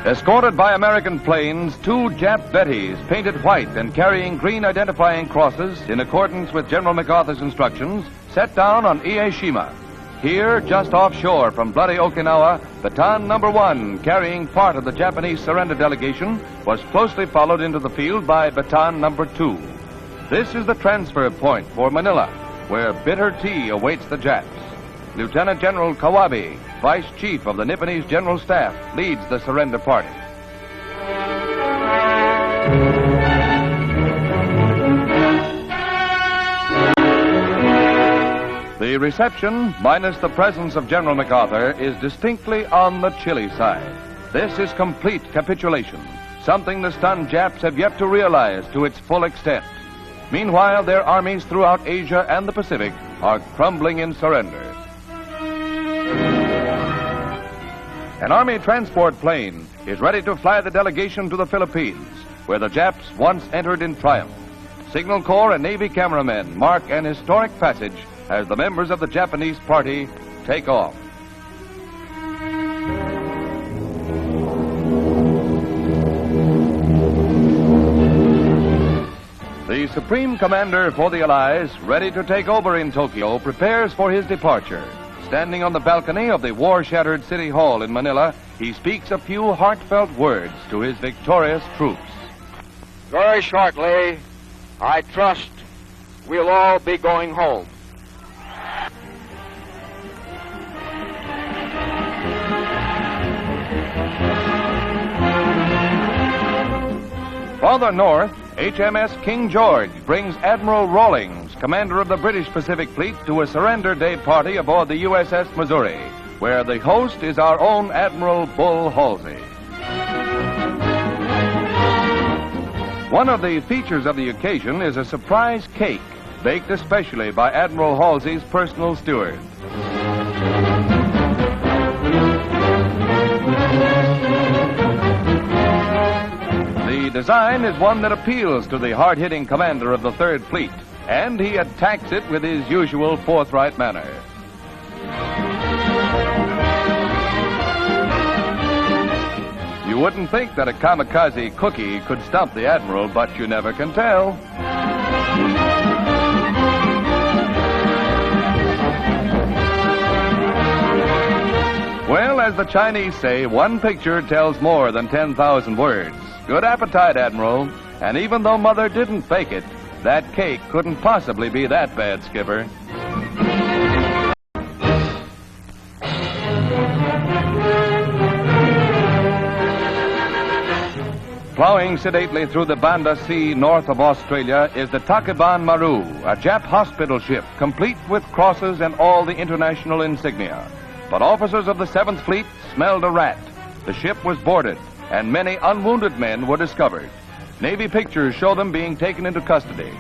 Escorted by American planes, 2 Jap Bettys, painted white and carrying green identifying crosses in accordance with General MacArthur's instructions, set down on Ieshima. Here, just offshore from bloody Okinawa, baton number 1, carrying part of the Japanese surrender delegation, was closely followed into the field by baton number 2. This is the transfer point for Manila, where bitter tea awaits the Japs. Lieutenant General Kawabe, Vice Chief of the Nipponese General Staff, leads the surrender party. The reception, minus the presence of General MacArthur, is distinctly on the chilly side. This is complete capitulation, something the stunned Japs have yet to realize to its full extent. Meanwhile, their armies throughout Asia and the Pacific are crumbling in surrender. An Army transport plane is ready to fly the delegation to the Philippines, where the Japs once entered in triumph. Signal Corps and Navy cameramen mark an historic passage as the members of the Japanese party take off. The Supreme Commander for the Allies, ready to take over in Tokyo, prepares for his departure. Standing on the balcony of the war-shattered City Hall in Manila, he speaks a few heartfelt words to his victorious troops. Very shortly, I trust we'll all be going home. Farther north, HMS King George brings Admiral Rawlings, commander of the British Pacific Fleet, to a surrender day party aboard the USS Missouri, where the host is our own Admiral Bull Halsey. One of the features of the occasion is a surprise cake, baked especially by Admiral Halsey's personal steward. The design is one that appeals to the hard-hitting commander of the Third Fleet, and he attacks it with his usual forthright manner. You wouldn't think that a kamikaze cookie could stump the Admiral, but you never can tell. Well, as the Chinese say, one picture tells more than 10,000 words. Good appetite, Admiral. And even though Mother didn't bake it, that cake couldn't possibly be that bad, Skipper. Plowing sedately through the Banda Sea north of Australia is the Takiban Maru, a Jap hospital ship complete with crosses and all the international insignia. But officers of the 7th Fleet smelled a rat. The ship was boarded, and many unwounded men were discovered. Navy pictures show them being taken into custody.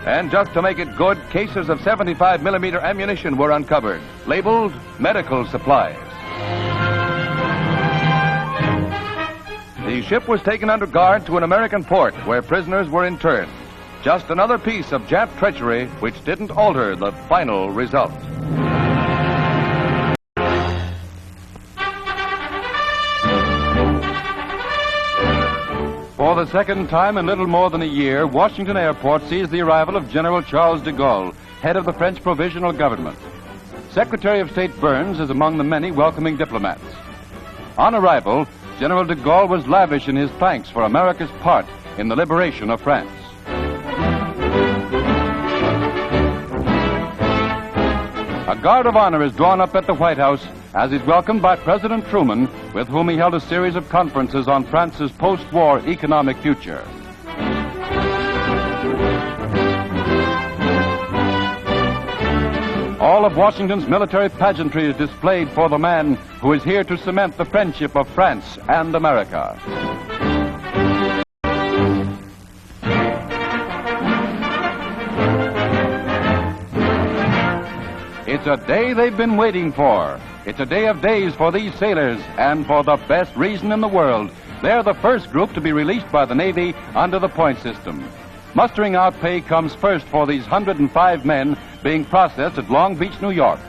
And just to make it good, cases of 75mm ammunition were uncovered, labeled medical supplies. The ship was taken under guard to an American port where prisoners were interned. Just another piece of Jap treachery which didn't alter the final result. For the second time in little more than a year, Washington Airport sees the arrival of General Charles de Gaulle, head of the French Provisional Government. Secretary of State Burns is among the many welcoming diplomats. On arrival, General de Gaulle was lavish in his thanks for America's part in the liberation of France. A guard of honor is drawn up at the White House as he's welcomed by President Truman, with whom he held a series of conferences on France's post-war economic future. All of Washington's military pageantry is displayed for the man who is here to cement the friendship of France and America. It's a day they've been waiting for. It's a day of days for these sailors, and for the best reason in the world. They're the first group to be released by the Navy under the point system. Mustering out pay comes first for these 105 men being processed at Long Beach, New York.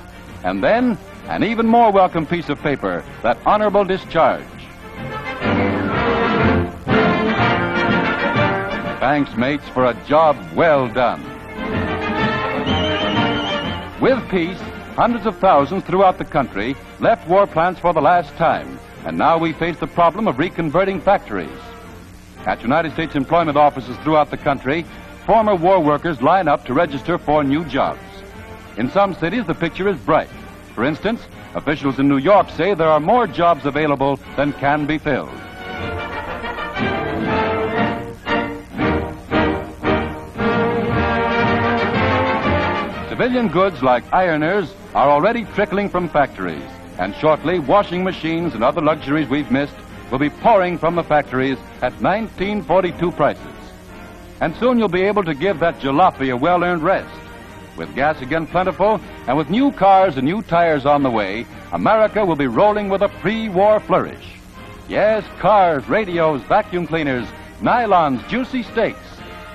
And then An even more welcome piece of paper, that honorable discharge. Thanks, mates, for a job well done. With peace, hundreds of thousands throughout the country left war plants for the last time, and now we face the problem of reconverting factories. At United States employment offices throughout the country, former war workers line up to register for new jobs. In some cities, the picture is bright. For instance, officials in New York say there are more jobs available than can be filled. Civilian goods like ironers are already trickling from factories, and shortly washing machines and other luxuries we've missed will be pouring from the factories at 1942 prices. And soon you'll be able to give that jalopy a well-earned rest. With gas again plentiful, and with new cars and new tires on the way, America will be rolling with a pre-war flourish. Yes, cars, radios, vacuum cleaners, nylons, juicy steaks.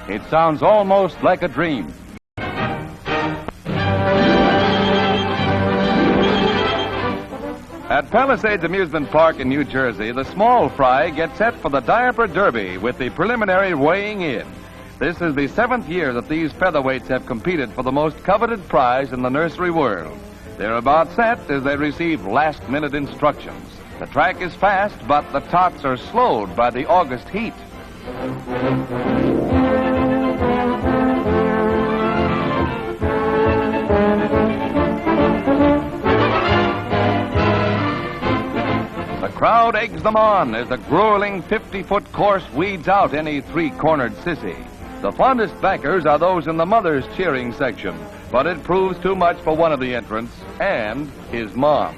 It sounds almost like a dream. At Palisades Amusement Park in New Jersey, the small fry gets set for the Diaper Derby with the preliminary weighing in. This is the 7th year that these featherweights have competed for the most coveted prize in the nursery world. They're about set as they receive last-minute instructions. The track is fast, but the tots are slowed by the August heat. The crowd eggs them on as the grueling 50-foot course weeds out any three-cornered sissy. The fondest backers are those in the mother's cheering section, but it proves too much for one of the entrants and his mom.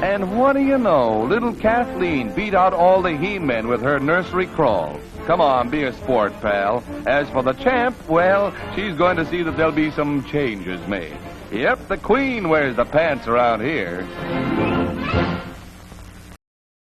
And what do you know? Little Kathleen beat out all the he-men with her nursery crawl. Come on, be a sport, pal. As for the champ, well, she's going to see that there'll be some changes made. Yep, the queen wears the pants around here.